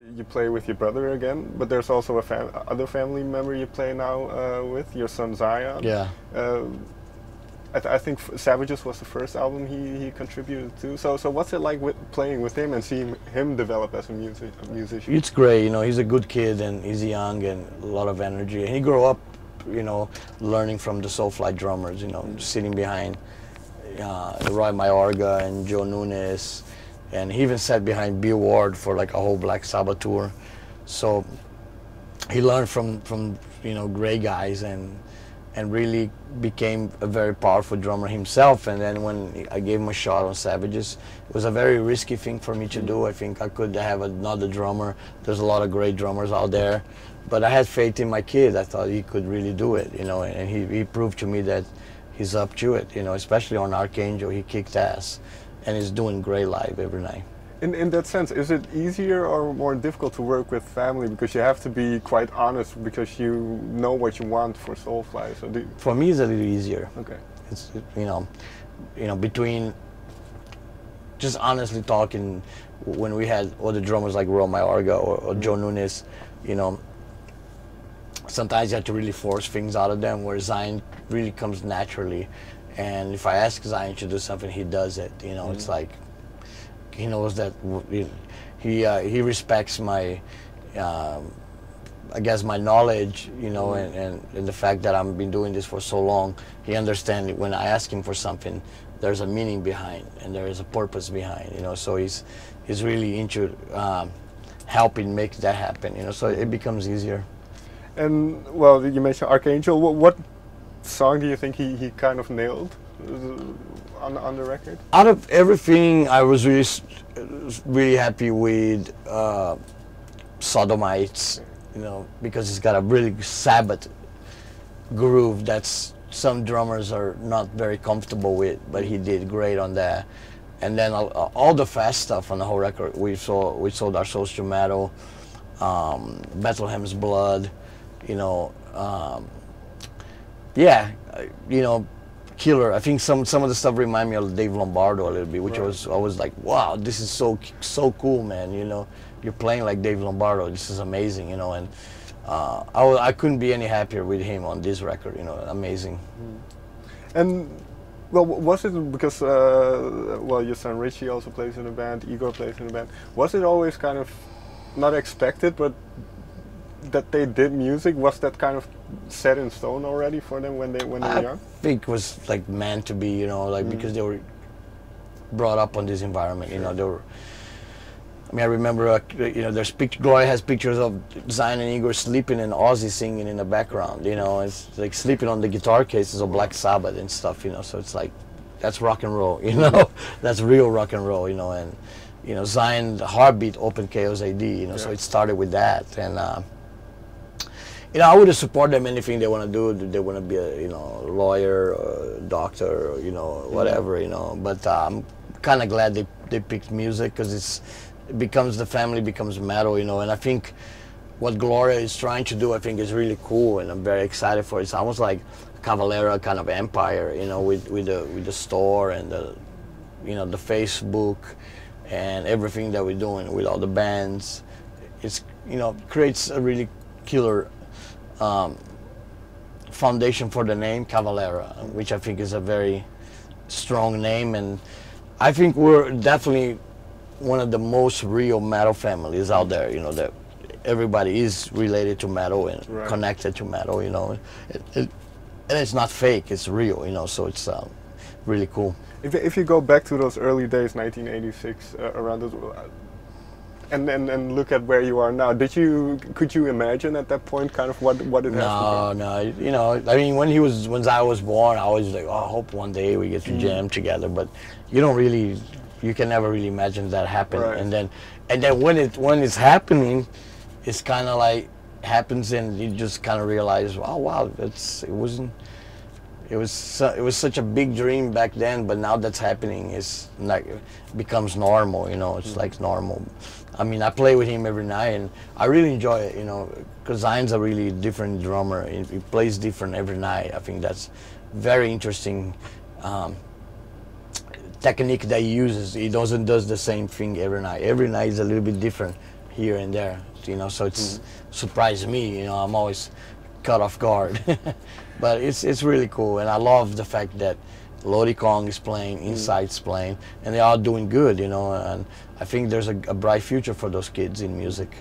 You play with your brother again, but there's also a other family member you play now with, your son Zyon. Yeah. I think Savages was the first album he contributed to. So what's it like playing with him and seeing him develop as a musician? It's great, you know, he's a good kid and he's young and a lot of energy. And he grew up, you know, learning from the Soulfly drummers, you know, sitting behind Roy Mayorga and Joe Nunes. And he even sat behind Bill Ward for like a whole Black Sabbath tour. So he learned from you know, great guys and really became a very powerful drummer himself. And then when I gave him a shot on Savages, it was a very risky thing for me to do. I think I could have another drummer. There's a lot of great drummers out there. But I had faith in my kid. I thought he could really do it, you know, and he proved to me that he's up to it, you know, especially on Archangel. He kicked ass. And he's doing great live every night. In that sense, is it easier or more difficult to work with family because you have to be quite honest because you know what you want for Soulfly? So for me, it's a little easier. Okay. It's you know between just honestly talking when we had other drummers like Roy Mayorga or Joe Nunes, you know. Sometimes you have to really force things out of them, where Zyon really comes naturally. And if I ask Zyon to do something, he does it. You know, it's like he knows that he respects my, I guess, my knowledge. You know, and the fact that I've been doing this for so long. He understands when I ask him for something, there's a meaning behind and there is a purpose behind. You know, so he's really into helping make that happen. You know, so it becomes easier. And well, you mentioned Archangel. What song do you think he kind of nailed on the record? Out of everything, I was really happy with Sodomites, you know, because it's got a really Sabbath groove that's some drummers are not very comfortable with, but he did great on that. And then all the fast stuff on the whole record, we sold our souls to metal, Bethlehem's Blood, you know. Yeah, you know, killer. I think some of the stuff remind me of Dave Lombardo a little bit, which I was like, wow, this is so cool, man. You know, you're playing like Dave Lombardo. This is amazing, you know. And I couldn't be any happier with him on this record. You know, amazing. And well, was it because well, your son Richie also plays in the band, Igor plays in the band. Was it always kind of not expected, but that they did music? Was that kind of set in stone already for them when they were young? I think it was like meant to be, you know, like because they were brought up on this environment, you know. They were. I mean, I remember, you know, Gloria has pictures of Zyon and Igor sleeping and Ozzy singing in the background, you know. It's like sleeping on the guitar cases of Black Sabbath and stuff, you know. So it's like, that's rock and roll, you know. That's real rock and roll, you know. And you know, Zyon, Heartbeat opened Chaos AD, you know. Yeah. So it started with that, and you know, I would have supported them anything they want to do. They want to be a, you know, lawyer, or doctor, or, you know, whatever, you know. But I'm kind of glad they picked music because the family becomes metal, you know. And I think what Gloria is trying to do, I think, is really cool, and I'm very excited for it. It's almost like Cavalera kind of empire, you know, with the store and the, you know, the Facebook and everything that we're doing with all the bands. It's, you know, creates a really killer foundation for the name Cavalera, which I think is a very strong name, and I think we're definitely one of the most real metal families out there, you know, that everybody is related to metal and connected to metal, you know, and it's not fake, it's real, you know, so it's really cool. If you go back to those early days, 1986, around those, and look at where you are now, could you imagine at that point kind of what it has to be? No, you know, I mean, when I was born, I was like, oh, I hope one day we get to jam together, but you can never really imagine that happen. Right. And then when it's happening, it's kind of like happens, and you just kind of realize, oh wow, it was such a big dream back then, but now that's happening, it's like it becomes normal, you know. It's like normal. I mean, I play with him every night, and I really enjoy it, you know, because Zion's a really different drummer. He plays different every night. I think that's very interesting technique that he uses. He does the same thing every night. Every night is a little bit different. here and there, you know. So it's surprised me, you know. I'm always caught off guard, but it's really cool, and I love the fact that Lodi Kong is playing, Insight's playing, and they're all doing good, you know. And I think there's a bright future for those kids in music.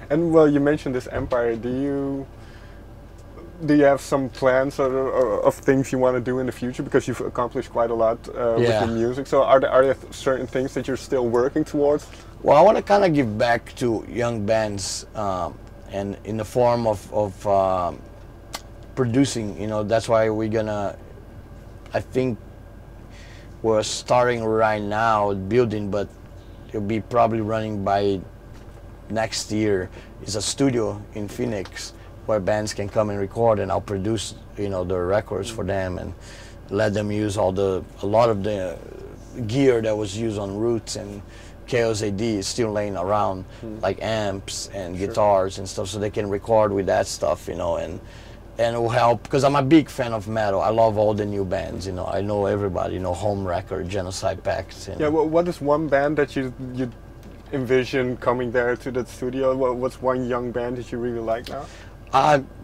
And well, you mentioned this empire. Do you have some plans or of things you want to do in the future? Because you've accomplished quite a lot with your music. So are there certain things that you're still working towards? Well, I want to kind of give back to young bands, and in the form of producing. You know, that's why we're gonna. I think we're starting right now building, but it'll be probably running by next year. Is a studio in Phoenix where bands can come and record, and I'll produce, you know, the records for them and let them use a lot of the gear that was used on Roots and Chaos AD is still laying around, like amps and guitars and stuff, so they can record with that stuff, you know, and it will help, because I'm a big fan of metal. I love all the new bands, you know. I know everybody, you know, Home Record, Genocide Pact. Yeah, well, what is one band that you envision coming there to that studio? What's one young band that you really like now?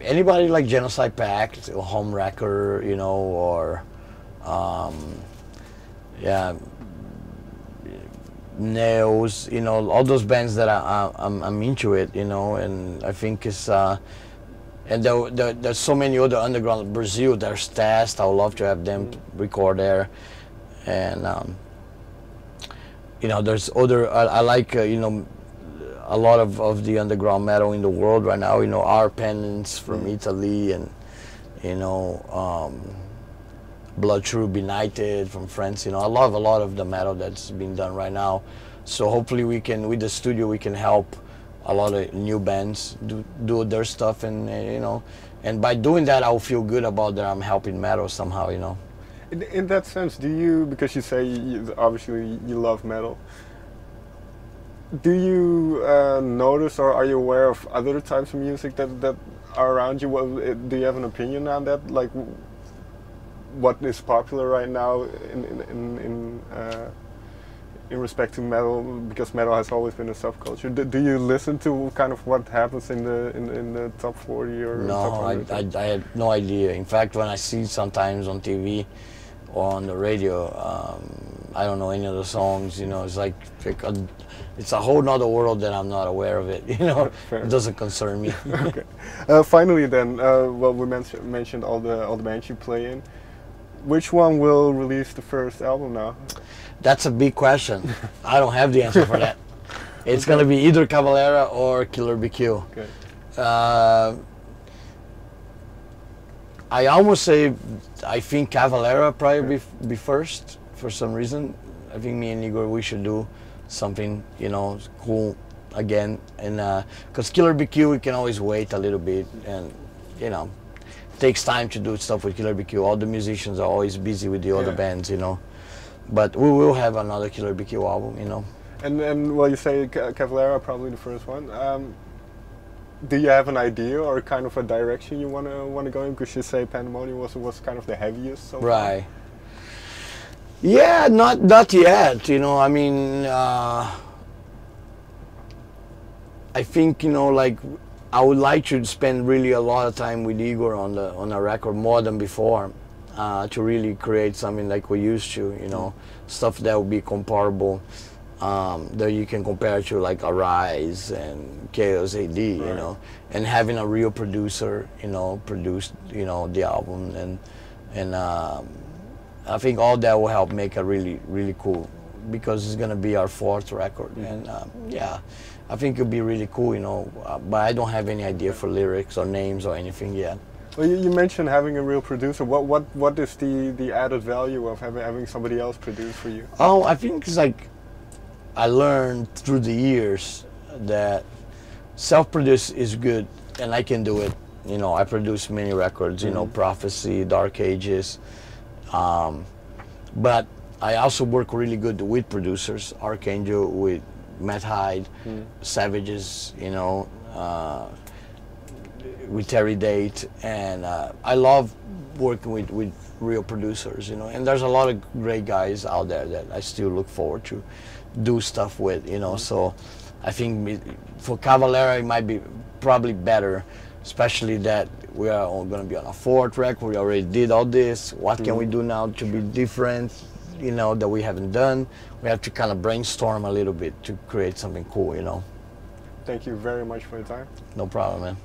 Anybody like Genocide Pact, or Home Wrecker, you know, or yeah, Nails, you know, all those bands that I'm into it, you know, and I think it's and there's so many other underground. Brazil, there's Test. I would love to have them record there, and you know, there's other. I like you know, a lot of the underground metal in the world right now, you know, Our Penance from Italy, and, you know, Blood True Benighted from France, you know. I love a lot of the metal that's being done right now. So hopefully we can, with the studio, we can help a lot of new bands do their stuff, and you know, and by doing that, I'll feel good about that I'm helping metal somehow, you know. In that sense, do you, because you say obviously you love metal, do you notice, or are you aware of other types of music that are around you? Do you have an opinion on that? Like, what is popular right now in respect to metal? Because metal has always been a subculture. Do you listen to kind of what happens in the top 40 or top 100? I have no idea. In fact, when I see sometimes on TV or on the radio, I don't know any of the songs. You know, it's like it's a whole nother world that I'm not aware of it. You know, it doesn't concern me. Okay. Finally, then, well, we mentioned all the bands you play in. Which one will release the first album now? That's a big question. I don't have the answer for that. It's gonna be either Cavalera or Killer BQ. Okay. I almost say I think Cavalera probably be first for some reason. I think me and Igor, we should do something, you know, cool again, and because Killer BQ, we can always wait a little bit, and you know, it takes time to do stuff with Killer BQ. All the musicians are always busy with the other bands, you know. But we will have another Killer BQ album, you know. And well, you say Cavalera probably the first one. Do you have an idea or kind of a direction you want to go in? Because you say Pandemonium was kind of the heaviest so right. far. Yeah, not yet. You know, I mean, I think, you know, like, I would like to spend really a lot of time with Igor on a record more than before, to really create something like we used to. You know, stuff that would be comparable. That you can compare to like Arise and Chaos AD, you know, and having a real producer, you know, produce, you know, the album, and I think all that will help make a really cool, because it's gonna be our 4th record, and yeah, I think it'll be really cool, you know, but I don't have any idea for lyrics or names or anything yet. Well, you mentioned having a real producer. What is the added value of having somebody else produce for you? Oh, I think it's like, I learned through the years that self-produce is good, and I can do it. You know, I produce many records, you know, Prophecy, Dark Ages, but I also work really good with producers, Archangel, with Matt Hyde, Savages, you know, with Terry Date, and I love working with real producers, you know, and there's a lot of great guys out there that I still look forward to do stuff with, you know. So I think for Cavalera it might be probably better, especially that we are going to be on a fourth record. We already did all this. What can we do now to be different, you know, that we haven't done? We have to kind of brainstorm a little bit to create something cool, you know. Thank you very much for your time. No problem, man.